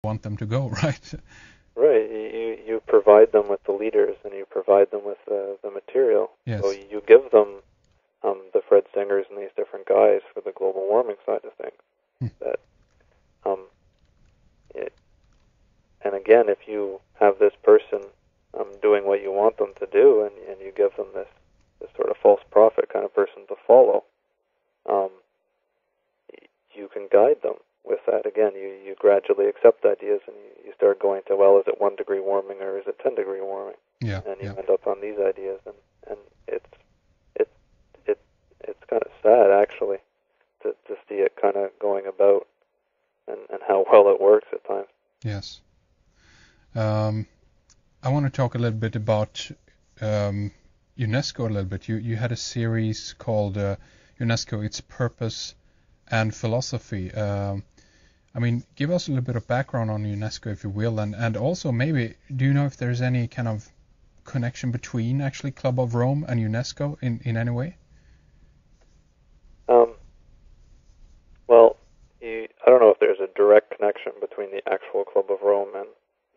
want them to go, right? Right. You provide them with the leaders, and you provide them with the material. Yes. So you give them the Fred Singers and these different guys for the global warming side of things. That and again, if you have this person doing what you want them to do, and you give them this sort of false prophet kind of person to follow, you can guide them with that. Again, you gradually accept ideas, and you start going to, well, is it 1 degree warming or is it 10 degree warming? Yeah. And you end up on these ideas, and it's kind of sad actually to see it kind of going about and how well it works at times. Yes. I want to talk a little bit about UNESCO a little bit. You had a series called UNESCO, Its Purpose and Philosophy. I mean, give us a little bit of background on UNESCO, if you will, and also maybe, do you know if there's any kind of connection between actually Club of Rome and UNESCO in any way? Well, I don't know if there's a direct connection between the actual Club of Rome and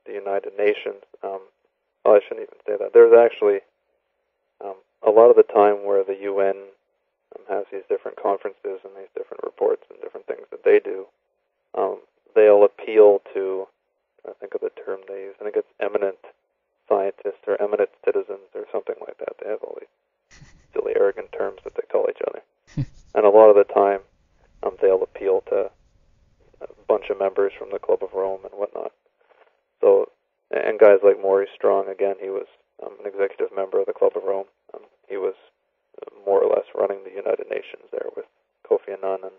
the United Nations. Well, I shouldn't even say that. There's actually a lot of the time where the UN has these different conferences and these different reports and different things that they do, they'll appeal to, I think of the term they use, I think it's eminent scientists or eminent citizens or something like that. They have all these silly, arrogant terms that they call each other. And a lot of the time, they'll appeal to a bunch of members from the Club of Rome and whatnot. So, and guys like Maurice Strong, again, he was an executive member of the Club of Rome. He was more or less running the United Nations there with Kofi Annan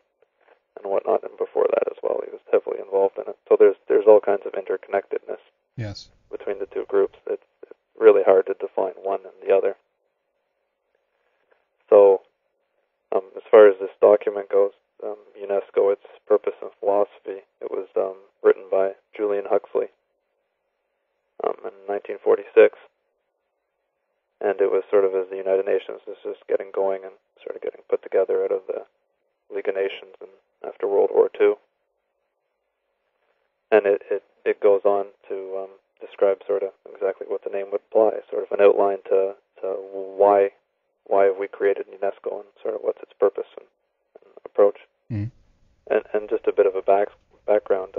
and whatnot, and before that as well, he was heavily involved in it. So there's all kinds of interconnectedness between the two groups. It's really hard to define one and the other. So, as far as this document goes, UNESCO, Its Purpose and Philosophy, it was written by Julian Huxley in 1946. And it was sort of as the United Nations was just getting going and sort of getting put together out of the League of Nations and after World War II. And it goes on to describe sort of exactly what the name would imply, sort of an outline to why have we created UNESCO and sort of what's its purpose and approach. Mm. And just a bit of a background.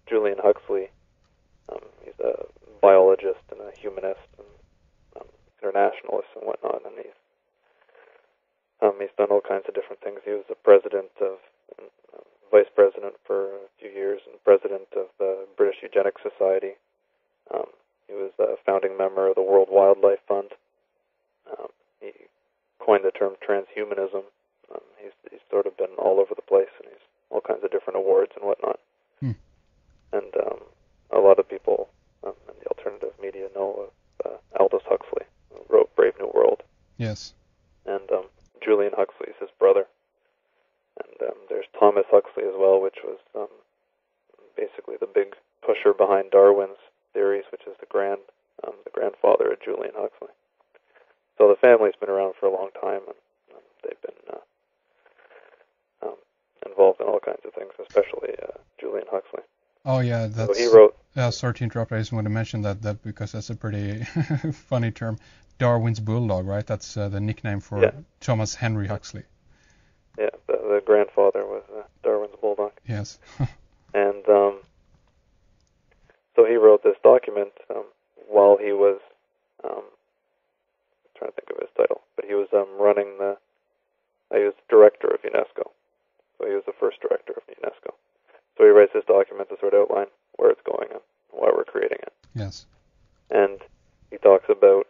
Julian Huxley, he's a biologist and a humanist and internationalist and whatnot, and he's done all kinds of different things. He was the vice president for a few years and president of the British Eugenics Society. He was a founding member of the World Wildlife Fund. He coined the term transhumanism. He's sort of been all over the place, and he's all kinds of different awards and whatnot. Mm. And a lot of people in the alternative media know of Aldous Huxley, who wrote Brave New World. Yes. And Julian Huxley is his brother. And there's Thomas Huxley as well, which was basically the big pusher behind Darwin's theories, which is the grandfather of Julian Huxley. So the family's been around for a long time, and they've been involved in all kinds of things, especially Julian Huxley. Oh yeah, that's. So he wrote. Sorry to interrupt. I just want to mention that because that's a pretty funny term. Darwin's bulldog, right? That's the nickname for Thomas Henry Huxley. Yeah, the grandfather was Darwin's bulldog. Yes. And so he wrote this document while he was trying to think of his title, but he was he was director of UNESCO. So he was the first director of UNESCO. So he writes this document to sort of outline where it's going and why we're creating it. Yes. And he talks about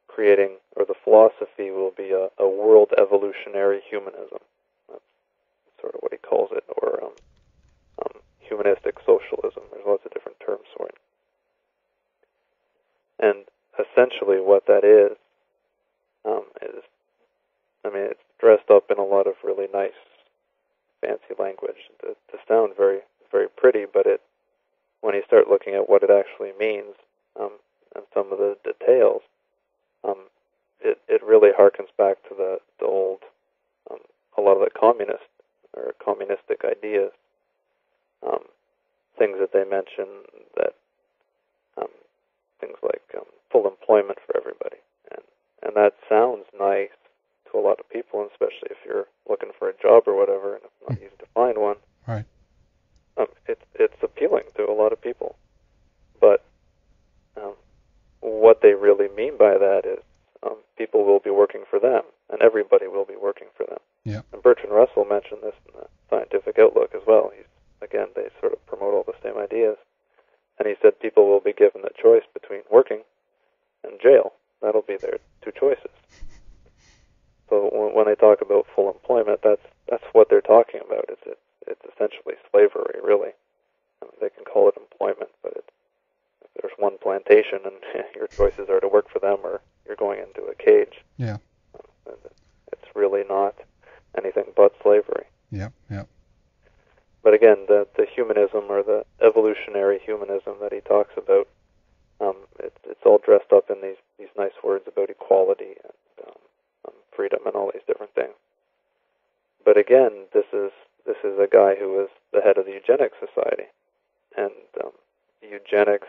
creating, or the philosophy will be a world evolutionary humanism. That's sort of what he calls it, or humanistic socialism. There's lots of different terms for it. And essentially what that is, it's dressed up in a lot of really nice, fancy language to sound very, very pretty, but when you start looking at what it actually means and some of the details, it really harkens back to the old, a lot of the communistic ideas. things that they mention that things like full employment for everybody, and that sounds nice to a lot of people, and especially if you're looking for a job or whatever, and it's not easy to find one. Right. It's appealing to a lot of people, but what they really mean by that is people will be working for them, and everybody will be working for them. Yeah. And Bertrand Russell mentioned this in the Scientific Outlook as well. Again, they sort of promote all the same ideas. And he said people will be given the choice between working and jail. That'll be their two choices. So when they talk about full employment, that's what they're talking about. It's essentially slavery, really. I mean, they can call it employment, but if there's one plantation and your choices are to work for them or you're going into a cage, yeah, it's really not anything but slavery. Yeah, yeah. But again, the humanism or the evolutionary humanism that he talks about, it's all dressed up in these nice words about equality and freedom and all these different things. But again, this is a guy who was the head of the Eugenics Society, and eugenics,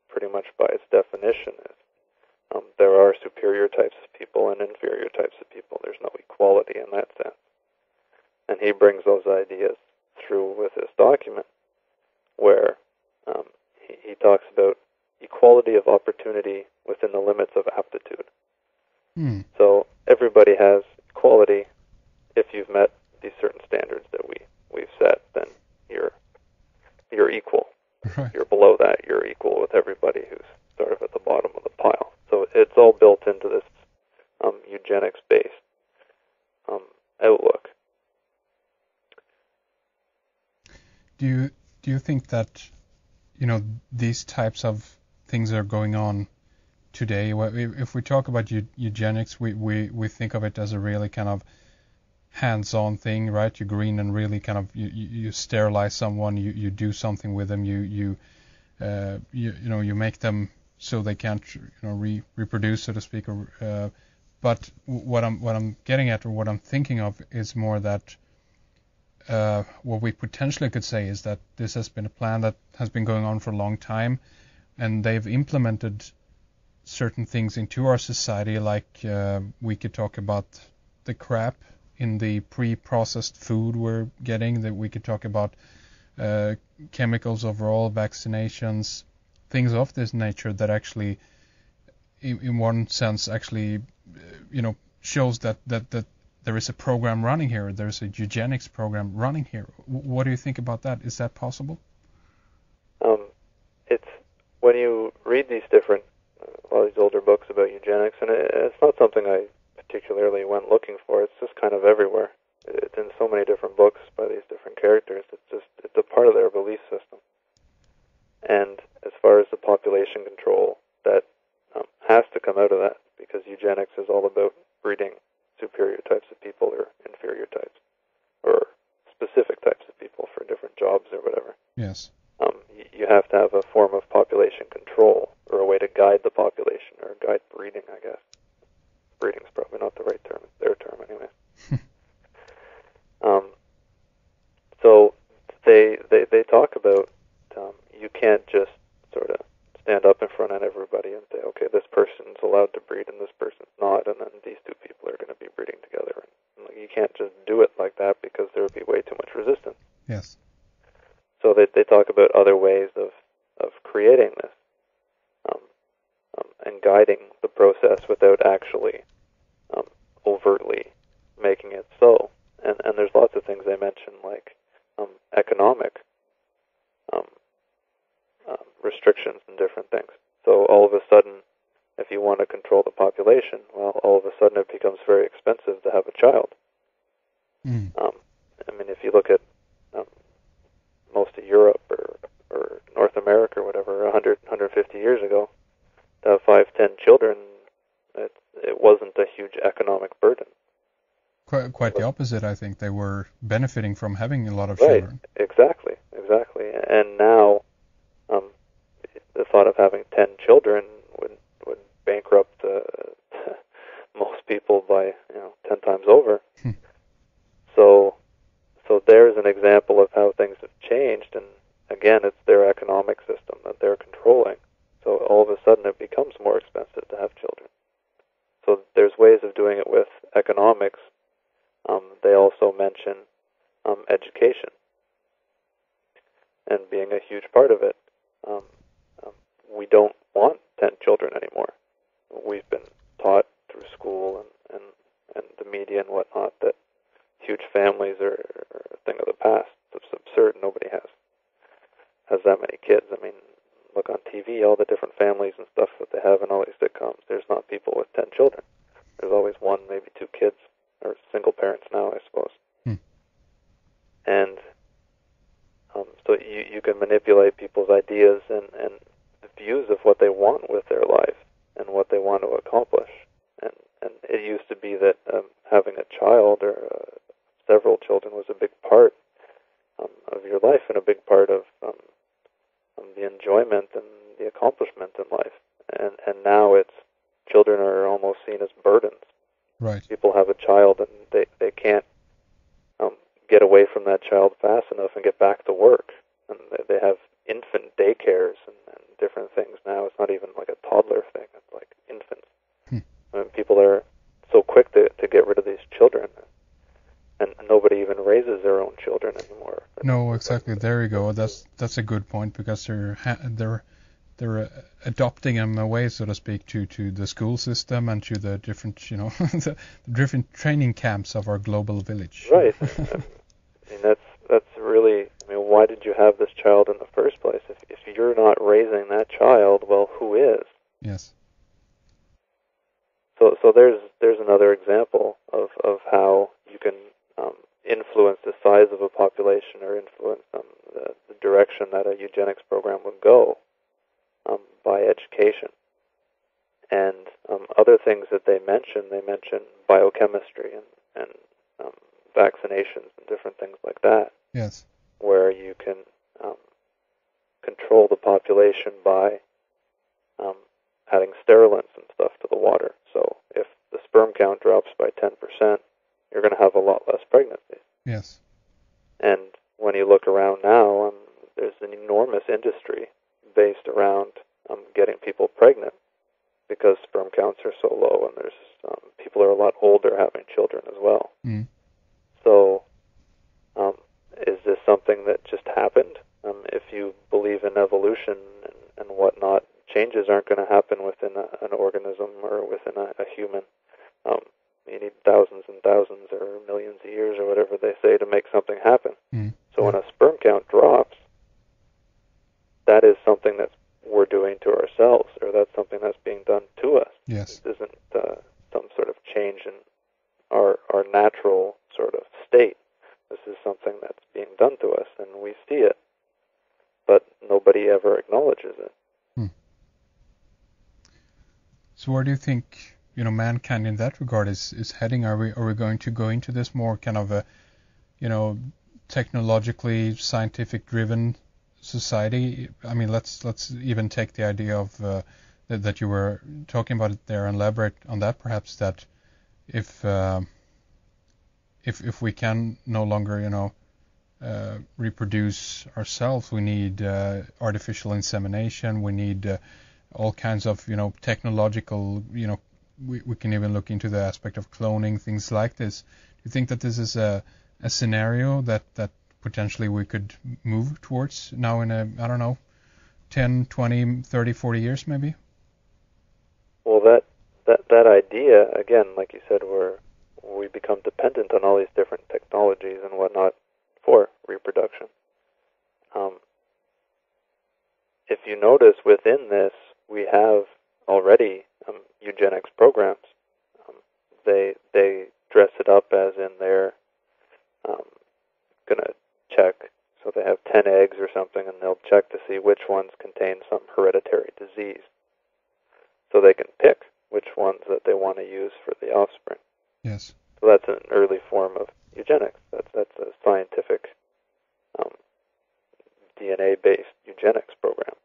pretty much by its definition, is there are superior types of people and inferior types of people. There's no equality in that sense. And he brings those ideas through with this document, where he talks about equality of opportunity within the limits of aptitude. So everybody has equality if you've met these certain standards that we've set. Then you're equal. Right. If you're below that, you're equal with everybody who's sort of at the bottom of the pile. So it's all built into this eugenics-based outlook. Do you think that these types of things are going on today? If we talk about eugenics, we think of it as a really kind of hands-on thing, right? You green and really kind of you sterilize someone, you do something with them, you make them so they can't reproduce, so to speak. But what I'm getting at, or what I'm thinking of, is more that what we potentially could say is that this has been a plan that has been going on for a long time, and they've implemented certain things into our society, like we could talk about the crap in the pre-processed food we're getting, that we could talk about chemicals overall, vaccinations, things of this nature that actually, in one sense, actually, shows that there is a program running here. There's a eugenics program running here. What do you think about that? Is that possible? It's when you read these different, a lot of these older books about eugenics, and it's not something I particularly went looking for. It's just kind of everywhere. It's in so many different books by these different characters. It's a part of their belief system. And as far as the population control, that has to come out of that, because eugenics is all about breeding superior types of people or inferior types, or specific types of people for different jobs or whatever. Yes. You have to have a form of population control, or a way to guide the population, or guide breeding, I guess. Breeding's probably not the right term. It's their term anyway. So they talk about you can't just sort of stand up in front of everybody and say, okay, this person's allowed to breed and this person's not, and then these two people are going to be breeding together. And you can't just do it like that, because there would be way too much resistance. Yes. So they talk about other ways of creating this and guiding the process without actually overtly making it so. And there's lots of things they mention, like economic restrictions and different things. So all of a sudden, if you want to control the population, well, all of a sudden it becomes very expensive to have a child. I mean, if you look at most of Europe or North America or whatever, 100, 150 years ago, to have 5, 10 children, it wasn't a huge economic burden. Quite the opposite, I think. They were benefiting from having a lot of right, children. Exactly. And now, the thought of having 10 children would bankrupt most people by 10 times over. So there's an example of how things have changed, and again, it's huge part of it. Um, we don't want 10 children anymore. We've been taught through school and the media and whatnot that huge families are a thing of the past. It's absurd. Nobody has that many kids. I mean, look on TV, all the different families and stuff that they have in all these sitcoms. There's not people with 10 children. There's always one, maybe two kids, or single parents now, I suppose. And so you can manipulate people's ideas and views of what they want with their life and what they want to accomplish. And it used to be that having a child or several children was a big part of your life and a big part of the enjoyment and the accomplishment in life. And now it's children are almost seen as burdens. Right. People have a child and they can't get away from that child fast enough and get back to work. And they have infant daycares and different things now. It's not even like a toddler thing. It's like infants. I mean, people are so quick to get rid of these children. And nobody even raises their own children anymore. No, exactly. There you go. That's a good point, because they're adopting them away, so to speak, to the school system and to the different, the different training camps of our global village. Right. I mean, that's really. I mean, why did you have this child in the first place? If you're not raising that child, well, who is? Yes. So there's another example of how you can influence the size of a population or influence the direction that a eugenics program would go by education. And other things that they mention biochemistry and vaccinations and different things like that. Yes. Where you can control the population by adding sterilants and stuff to the water. So if the sperm count drops by 10%, you're going to have a lot less pregnancies. Yes. And when you look around now, there's an enormous industry based around getting people pregnant because sperm counts are so low, and there's people are a lot older having children as well. So is this something that just happened? If you believe in evolution and whatnot, changes aren't going to happen within an organism or within a human. You need thousands and thousands or millions of years or whatever they say to make something happen. So when a sperm count drops, that is something that we're doing to ourselves, or that's something that's being done to us. Yes. It isn't some sort of change in our natural sort of state. This is something that's being done to us, and we see it, but nobody ever acknowledges it. So where do you think, mankind in that regard is heading? Are we going to go into this more kind of a, technologically scientific driven society? I mean, let's even take the idea of that you were talking about it there and elaborate on that, perhaps, that if we can no longer, reproduce ourselves, we need artificial insemination, we need all kinds of, technological, we can even look into the aspect of cloning, things like this. Do you think that this is a scenario that potentially we could move towards now in 10, 20, 30, 40 years maybe? Well, that idea, again, like you said, we become dependent on all these different technologies and whatnot for reproduction. If you notice within this, we have already eugenics programs. They dress it up as in they're going to check, so they have 10 eggs or something, and they'll check to see which ones contain some hereditary disease. So they can pick which ones that they want to use for the offspring. Yes. So that's an early form of eugenics. That's a scientific DNA-based eugenics program.